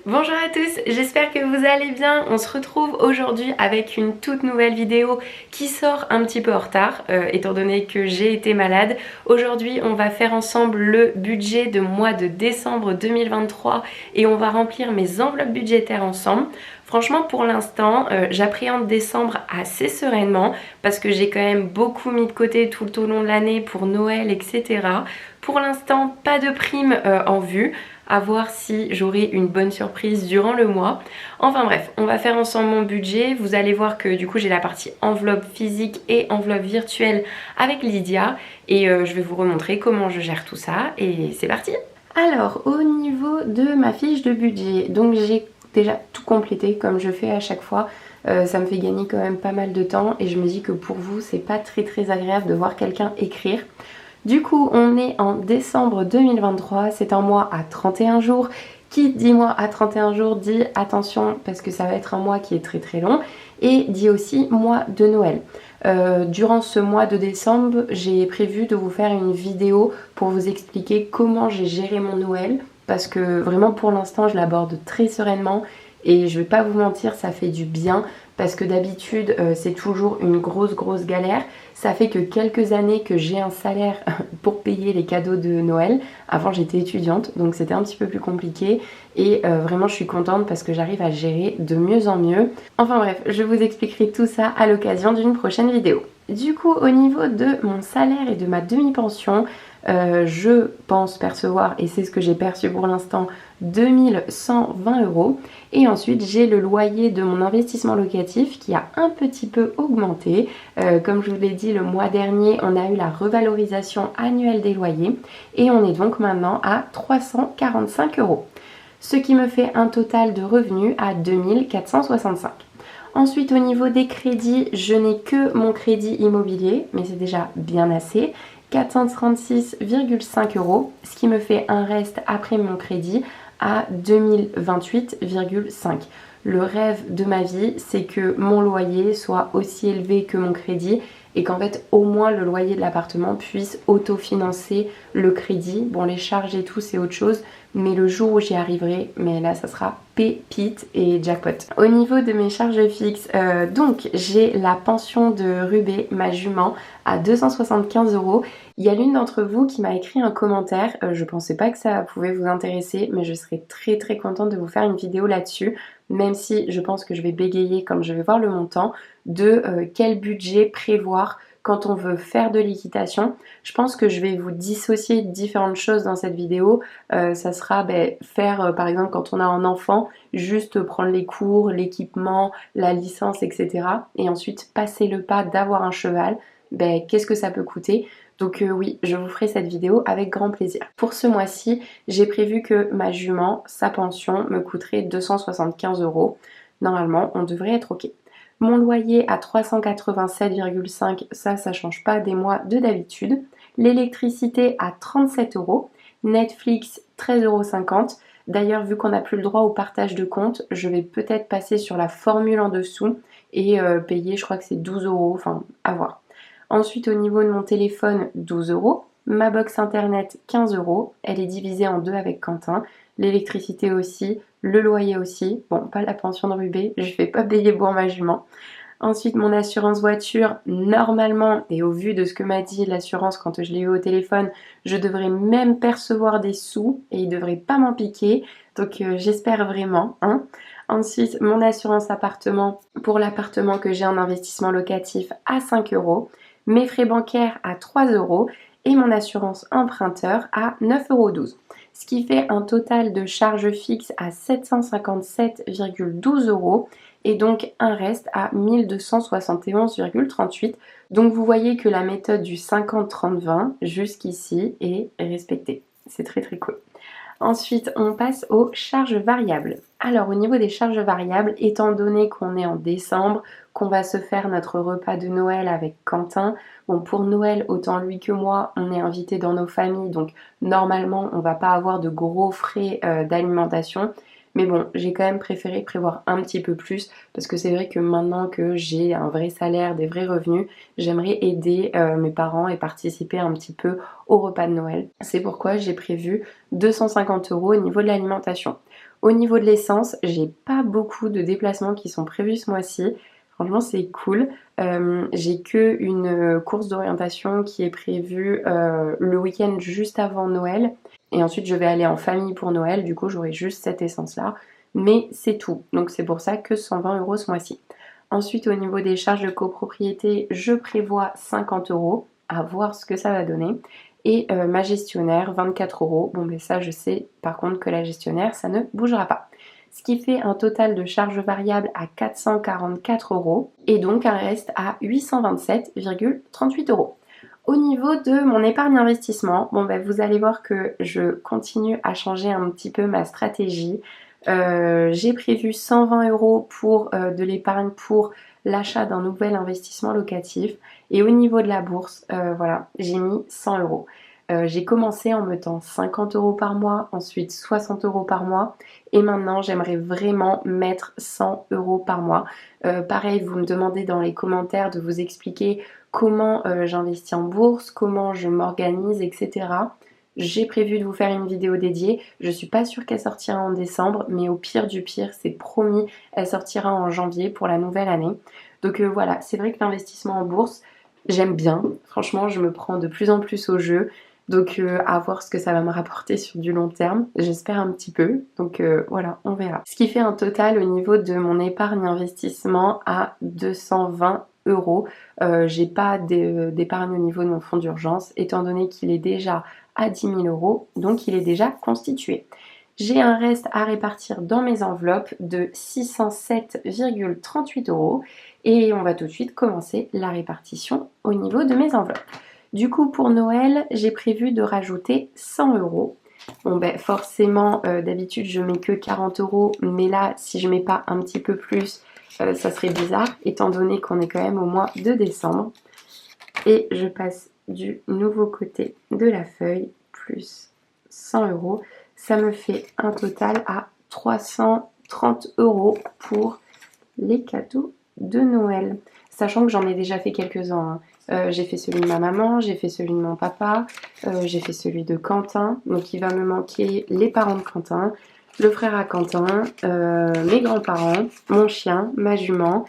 Bonjour à tous, j'espère que vous allez bien. On se retrouve aujourd'hui avec une toute nouvelle vidéo qui sort un petit peu en retard, étant donné que j'ai été malade. Aujourd'hui, on va faire ensemble le budget de mois de décembre 2023 et on va remplir mes enveloppes budgétaires ensemble. Franchement, pour l'instant, j'appréhende décembre assez sereinement parce que j'ai quand même beaucoup mis de côté tout au long de l'année pour Noël, etc. Pour l'instant, pas de prime en vue. À voir si j'aurai une bonne surprise durant le mois. Enfin bref, on va faire ensemble mon budget. Vous allez voir que du coup j'ai la partie enveloppe physique et enveloppe virtuelle avec Lydia. Et je vais vous remontrer comment je gère tout ça. Et c'est parti. Alors au niveau de ma fiche de budget, donc j'ai déjà tout complété comme je fais à chaque fois. Ça me fait gagner quand même pas mal de temps et je me dis que pour vous c'est pas très agréable de voir quelqu'un écrire. Du coup, on est en décembre 2023, c'est un mois à 31 jours. Qui dit mois à 31 jours dit attention parce que ça va être un mois qui est très long et dit aussi mois de Noël. Durant ce mois de décembre, j'ai prévu de vous faire une vidéo pour vous expliquer comment j'ai géré mon Noël parce que vraiment pour l'instant je l'aborde très sereinement et je vais pas vous mentir, ça fait du bien parce que d'habitude c'est toujours une grosse galère. Ça fait que quelques années que j'ai un salaire pour payer les cadeaux de Noël. Avant j'étais étudiante donc c'était un petit peu plus compliqué et vraiment je suis contente parce que j'arrive à gérer de mieux en mieux. Enfin bref, je vous expliquerai tout ça à l'occasion d'une prochaine vidéo. Du coup au niveau de mon salaire et de ma demi-pension, je pense percevoir, et c'est ce que j'ai perçu pour l'instant, 2120 € et ensuite j'ai le loyer de mon investissement locatif qui a un petit peu augmenté. Comme je vous l'ai dit le mois dernier, on a eu la revalorisation annuelle des loyers et on est donc maintenant à 345 €, ce qui me fait un total de revenus à 2465. Ensuite, au niveau des crédits, je n'ai que mon crédit immobilier, mais c'est déjà bien assez, 436,5 €, ce qui me fait un reste après mon crédit à 2028,5 €. Le rêve de ma vie, c'est que mon loyer soit aussi élevé que mon crédit et qu'en fait au moins le loyer de l'appartement puisse autofinancer le crédit. Bon, les charges et tout c'est autre chose, mais le jour où j'y arriverai, mais là ça sera pépite et jackpot. Au niveau de mes charges fixes, donc j'ai la pension de Rubé, ma jument, à 275 €. Il y a l'une d'entre vous qui m'a écrit un commentaire, je pensais pas que ça pouvait vous intéresser, mais je serais très contente de vous faire une vidéo là-dessus, même si je pense que je vais bégayer comme je vais voir le montant, de quel budget prévoir quand on veut faire de l'équitation. Je pense que je vais vous dissocier différentes choses dans cette vidéo. Ça sera faire par exemple quand on a un enfant, juste prendre les cours, l'équipement, la licence, etc. Et ensuite passer le pas d'avoir un cheval. Qu'est-ce que ça peut coûter? Donc oui, je vous ferai cette vidéo avec grand plaisir. Pour ce mois-ci, j'ai prévu que ma jument, sa pension, me coûterait 275 €. Normalement, on devrait être ok. Mon loyer à 387,5 €, ça change pas des mois de d'habitude. L'électricité à 37 €. Netflix 13,50 €. D'ailleurs, vu qu'on n'a plus le droit au partage de compte, je vais peut-être passer sur la formule en dessous et payer, je crois que c'est 12 €, enfin à voir. Ensuite, au niveau de mon téléphone, 12 €. Ma box internet, 15 €. Elle est divisée en deux avec Quentin. L'électricité aussi, le loyer aussi. Bon, pas la pension de Rubé, je fais pas payer pour ma jument. Ensuite, mon assurance voiture, normalement, et au vu de ce que m'a dit l'assurance quand je l'ai eu au téléphone, je devrais même percevoir des sous et ils devraient pas m'en piquer. Donc j'espère vraiment, hein. Ensuite, mon assurance appartement, pour l'appartement que j'ai en investissement locatif, à 5 €. Mes frais bancaires à 3 € et mon assurance emprunteur à 9,12 €. Ce qui fait un total de charges fixes à 757,12 € et donc un reste à 1271,38 €. Donc vous voyez que la méthode du 50-30-20 jusqu'ici est respectée. C'est très cool. Ensuite, on passe aux charges variables. Alors, au niveau des charges variables, étant donné qu'on est en décembre, qu'on va se faire notre repas de Noël avec Quentin, bon, pour Noël, autant lui que moi, on est invités dans nos familles, donc normalement, on va pas avoir de gros frais d'alimentation. Mais bon, j'ai quand même préféré prévoir un petit peu plus parce que c'est vrai que maintenant que j'ai un vrai salaire, des vrais revenus, j'aimerais aider mes parents et participer un petit peu au repas de Noël. C'est pourquoi j'ai prévu 250 € au niveau de l'alimentation. Au niveau de l'essence, j'ai pas beaucoup de déplacements qui sont prévus ce mois-ci. Franchement, c'est cool. J'ai que une course d'orientation qui est prévue le week-end juste avant Noël. Et ensuite, je vais aller en famille pour Noël. Du coup, j'aurai juste cette essence-là. Mais c'est tout. Donc, c'est pour ça que 120 € ce mois-ci. Ensuite, au niveau des charges de copropriété, je prévois 50 €. À voir ce que ça va donner. Et ma gestionnaire, 24 €. Bon, mais ça, je sais par contre que la gestionnaire, ça ne bougera pas. Ce qui fait un total de charges variables à 444 € et donc un reste à 827,38 €. Au niveau de mon épargne investissement, bon ben vous allez voir que je continue à changer un petit peu ma stratégie. J'ai prévu 120 € pour de l'épargne pour l'achat d'un nouvel investissement locatif. Et au niveau de la bourse, voilà, j'ai mis 100 €. J'ai commencé en mettant 50 € par mois, ensuite 60 € par mois et maintenant j'aimerais vraiment mettre 100 € par mois. Pareil, vous me demandez dans les commentaires de vous expliquer comment j'investis en bourse, comment je m'organise, etc. J'ai prévu de vous faire une vidéo dédiée. Je suis pas sûre qu'elle sortira en décembre, mais au pire du pire, c'est promis, elle sortira en janvier pour la nouvelle année. Donc voilà, c'est vrai que l'investissement en bourse, j'aime bien. Franchement, je me prends de plus en plus au jeu. Donc à voir ce que ça va me rapporter sur du long terme. J'espère un petit peu. Donc voilà, on verra. Ce qui fait un total au niveau de mon épargne investissement à 220 €. J'ai pas d'épargne au niveau de mon fonds d'urgence, étant donné qu'il est déjà à 10 000 €, donc il est déjà constitué. J'ai un reste à répartir dans mes enveloppes de 607,38 € et on va tout de suite commencer la répartition au niveau de mes enveloppes. Du coup, pour Noël, j'ai prévu de rajouter 100 €. Bon ben forcément, d'habitude je mets que 40 €, mais là, si je mets pas un petit peu plus, ça serait bizarre, étant donné qu'on est quand même au mois de décembre. Et je passe du nouveau côté de la feuille, plus 100 €. Ça me fait un total à 330 € pour les cadeaux de Noël. Sachant que j'en ai déjà fait quelques-uns. J'ai fait celui de ma maman, j'ai fait celui de mon papa, j'ai fait celui de Quentin. Donc il va me manquer les parents de Quentin, le frère à Quentin, mes grands-parents, mon chien, ma jument.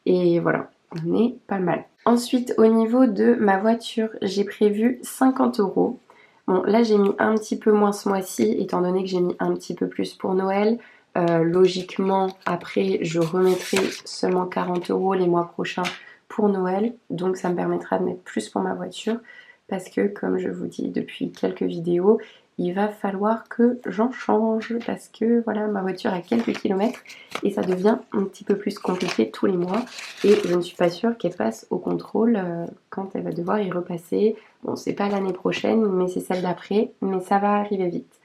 Et voilà, on est pas mal. Ensuite, au niveau de ma voiture, j'ai prévu 50 €. Bon, là j'ai mis un petit peu moins ce mois-ci, étant donné que j'ai mis un petit peu plus pour Noël. Logiquement, après, je remettrai seulement 40 € les mois prochains pour Noël. Donc ça me permettra de mettre plus pour ma voiture. Parce que, comme je vous dis depuis quelques vidéos, il va falloir que j'en change. Parce que, voilà, ma voiture a quelques kilomètres et ça devient un petit peu plus compliqué tous les mois. Et je ne suis pas sûre qu'elle passe au contrôle quand elle va devoir y repasser. Bon, c'est pas l'année prochaine, mais c'est celle d'après. Mais ça va arriver vite.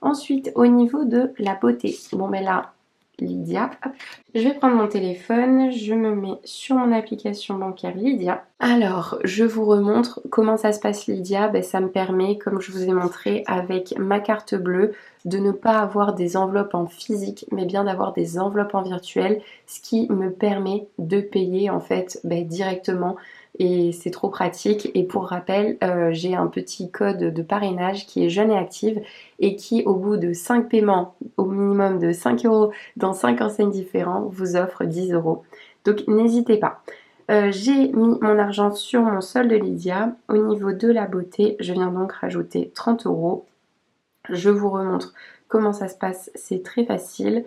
Ensuite, au niveau de la beauté, bon ben là, Lydia, hop. Je vais prendre mon téléphone, je me mets sur mon application bancaire Lydia. Alors, je vous remontre comment ça se passe Lydia. Ben, ça me permet, comme je vous ai montré avec ma carte bleue, de ne pas avoir des enveloppes en physique, mais bien d'avoir des enveloppes en virtuel, ce qui me permet de payer en fait directement. Et c'est trop pratique. Et pour rappel, j'ai un petit code de parrainage qui est Jeune et Active et qui, au bout de 5 paiements, au minimum de 5 € dans 5 enseignes différentes, vous offre 10 €. Donc n'hésitez pas. J'ai mis mon argent sur mon solde de Lydia. Au niveau de la beauté, je viens donc rajouter 30 €. Je vous remontre comment ça se passe. C'est très facile.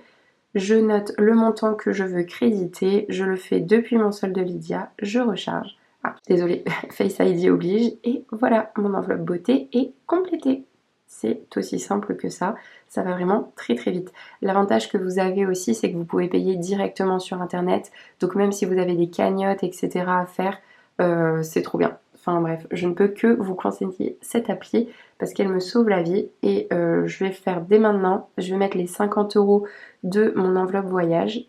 Je note le montant que je veux créditer. Je le fais depuis mon solde de Lydia. Je recharge. Ah, désolée, Face ID oblige. Et voilà, mon enveloppe beauté est complétée. C'est aussi simple que ça. Ça va vraiment très très vite. L'avantage que vous avez aussi, c'est que vous pouvez payer directement sur Internet. Donc même si vous avez des cagnottes, etc. à faire, c'est trop bien. Enfin bref, je ne peux que vous conseiller cette appli parce qu'elle me sauve la vie. Et je vais le faire dès maintenant. Je vais mettre les 50 € de mon enveloppe voyage.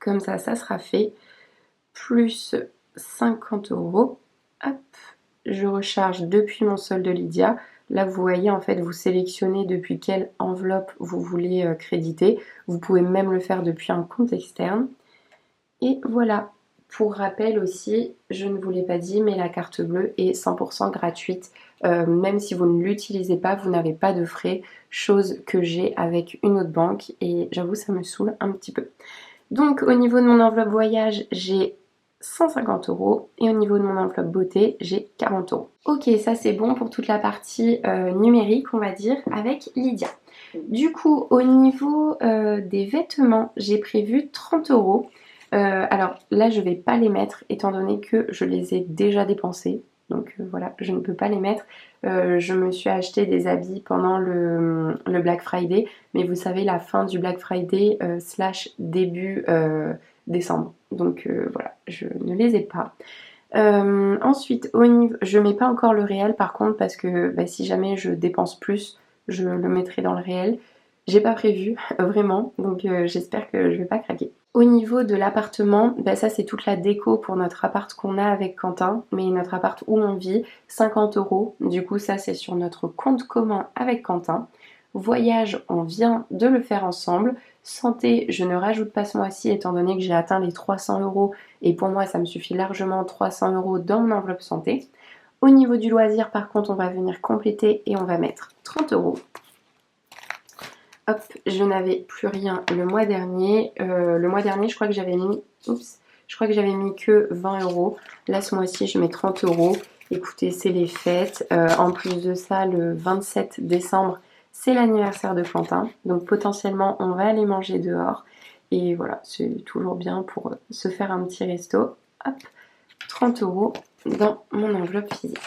Comme ça sera fait. Plus 50 €. Hop, je recharge depuis mon solde de Lydia. Là, vous voyez, en fait, vous sélectionnez depuis quelle enveloppe vous voulez créditer. Vous pouvez même le faire depuis un compte externe. Et voilà. Pour rappel aussi, je ne vous l'ai pas dit, mais la carte bleue est 100% gratuite Même si vous ne l'utilisez pas, vous n'avez pas de frais, chose que j'ai avec une autre banque et j'avoue ça me saoule un petit peu. Donc au niveau de mon enveloppe voyage, j'ai 150 € et au niveau de mon enveloppe beauté, j'ai 40 €. Ok, ça c'est bon pour toute la partie numérique, on va dire, avec Lydia. Du coup, au niveau des vêtements, j'ai prévu 30 €. Alors là, je vais pas les mettre étant donné que je les ai déjà dépensés. Donc voilà, je ne peux pas les mettre. Je me suis acheté des habits pendant le Black Friday, mais vous savez, la fin du Black Friday slash début décembre. Donc voilà, je ne les ai pas. Ensuite, au niveau, je mets pas encore le réel par contre parce que bah, si jamais je dépense plus, je le mettrai dans le réel. J'ai pas prévu vraiment, donc j'espère que je vais pas craquer. Au niveau de l'appartement, bah, ça c'est toute la déco pour notre appart qu'on a avec Quentin, mais notre appart où on vit, 50 €. Du coup ça c'est sur notre compte commun avec Quentin. Voyage, on vient de le faire ensemble. Santé, je ne rajoute pas ce mois-ci étant donné que j'ai atteint les 300 € et pour moi ça me suffit largement 300 € dans mon enveloppe santé. Au niveau du loisir par contre on va venir compléter et on va mettre 30 €. Hop, je n'avais plus rien le mois dernier. Le mois dernier, je crois que j'avais mis... Oups, je crois que j'avais mis que 20 €. Là, ce mois-ci, je mets 30 €. Écoutez, c'est les fêtes. En plus de ça, le 27 décembre, c'est l'anniversaire de Quentin. Donc, potentiellement, on va aller manger dehors. Et voilà, c'est toujours bien pour se faire un petit resto. Hop, 30 € dans mon enveloppe physique.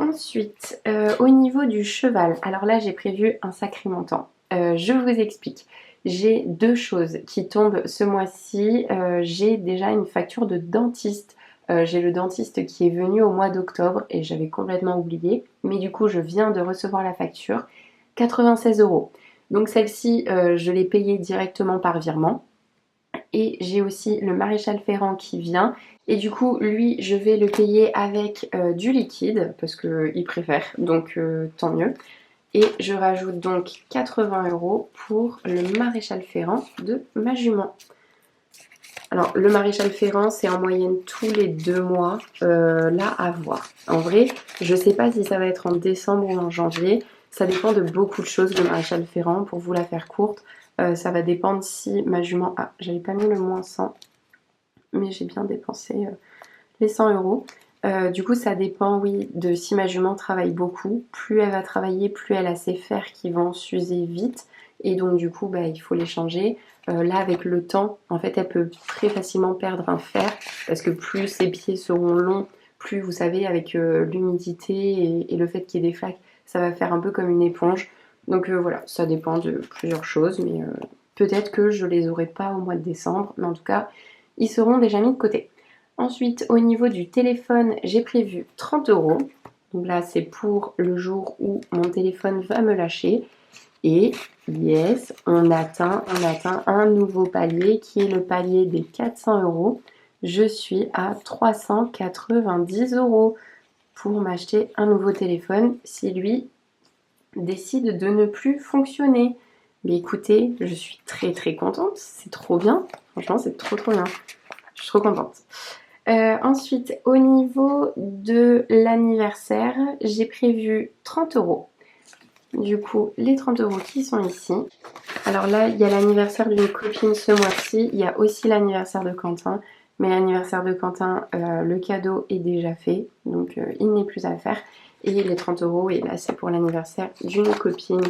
Ensuite, au niveau du cheval, alors là j'ai prévu un sacré montant. Je vous explique. J'ai deux choses qui tombent ce mois-ci. J'ai déjà une facture de dentiste. J'ai le dentiste qui est venu au mois d'octobre et j'avais complètement oublié. Mais du coup, je viens de recevoir la facture. 96 €. Donc celle-ci, je l'ai payée directement par virement. Et j'ai aussi le maréchal Ferrand qui vient. Et du coup, lui, je vais le payer avec du liquide parce qu'il préfère, donc tant mieux. Et je rajoute donc 80 € pour le maréchal Ferrand de ma jument. Alors, le maréchal Ferrand, c'est en moyenne tous les 2 mois, là à voir. En vrai, je sais pas si ça va être en décembre ou en janvier. Ça dépend de beaucoup de choses, le maréchal Ferrand, pour vous la faire courte. Ça va dépendre si ma jument... Ah, j'avais pas mis le moins 100, mais j'ai bien dépensé les 100 €. Du coup, ça dépend, oui, de si ma jument travaille beaucoup. Plus elle va travailler, plus elle a ses fers qui vont s'user vite. Et donc, du coup, bah, il faut les changer. Là, avec le temps, en fait, elle peut très facilement perdre un fer. Parce que plus ses pieds seront longs, plus, vous savez, avec l'humidité et le fait qu'il y ait des flaques, ça va faire un peu comme une éponge. Donc voilà, ça dépend de plusieurs choses, mais peut-être que je les aurai pas au mois de décembre, mais en tout cas, ils seront déjà mis de côté. Ensuite, au niveau du téléphone, j'ai prévu 30 €. Donc là, c'est pour le jour où mon téléphone va me lâcher. Et yes, on atteint un nouveau palier qui est le palier des 400 €. Je suis à 390 € pour m'acheter un nouveau téléphone si lui décide de ne plus fonctionner. Mais écoutez, je suis très très contente, c'est trop bien, franchement c'est trop bien, je suis trop contente. Ensuite, au niveau de l'anniversaire, j'ai prévu 30 €. Du coup, les 30 € qui sont ici. Alors là, il y a l'anniversaire d'une copine ce mois-ci, il y a aussi l'anniversaire de Quentin. Mais l'anniversaire de Quentin, le cadeau est déjà fait, donc il n'est plus à faire. Et les 30 €, et là c'est pour l'anniversaire d'une copine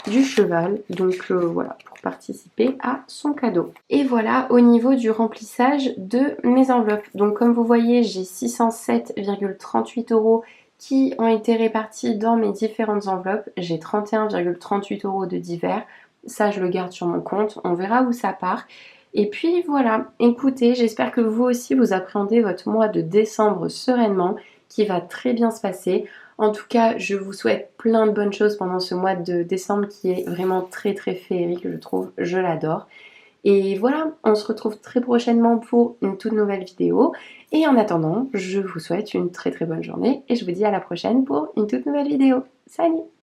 du cheval, donc voilà, pour participer à son cadeau. Et voilà au niveau du remplissage de mes enveloppes. Donc comme vous voyez, j'ai 607,38 € qui ont été répartis dans mes différentes enveloppes. J'ai 31,38 € de divers, ça je le garde sur mon compte, on verra où ça part. Et puis voilà, écoutez, j'espère que vous aussi vous appréhendez votre mois de décembre sereinement, qui va très bien se passer. En tout cas, je vous souhaite plein de bonnes choses pendant ce mois de décembre qui est vraiment très très féerique, je trouve, je l'adore. Et voilà, on se retrouve très prochainement pour une toute nouvelle vidéo. Et en attendant, je vous souhaite une très très bonne journée et je vous dis à la prochaine pour une toute nouvelle vidéo. Salut!